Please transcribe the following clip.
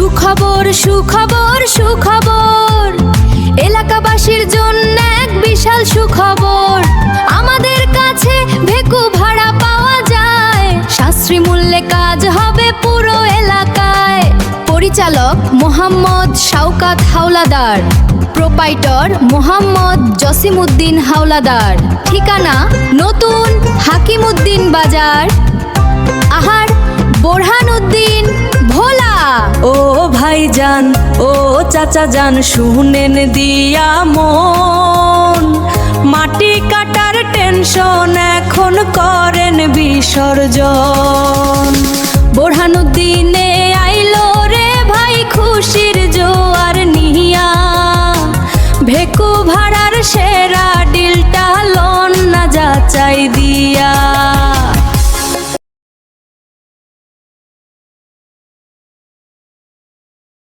সুখবর সুখবর সুখবর, এলাকাবাসীর জন্য এক বিশাল সুখবর। আমাদের কাছে ভেকু ভাড়া পাওয়া যায়, সাশ্রয়ী মূল্যে কাজ হবে পুরো এলাকায়। পরিচালক মোহাম্মদ শওকত হাওলাদার, প্রোপাইটর মোহাম্মদ জসিমউদ্দিন হাওলাদার। ঠিকানা নতুন হাকিমউদ্দিন বাজার, আহার বোরহানউদ্দিন ভোলা। ও ভাইজান ও চাচা যান, শুনেন দিয়া মন, মাটি কাটার টেনশন এখন করেন বিসর্জন। বোরহানউদ্দিনে আইলো রে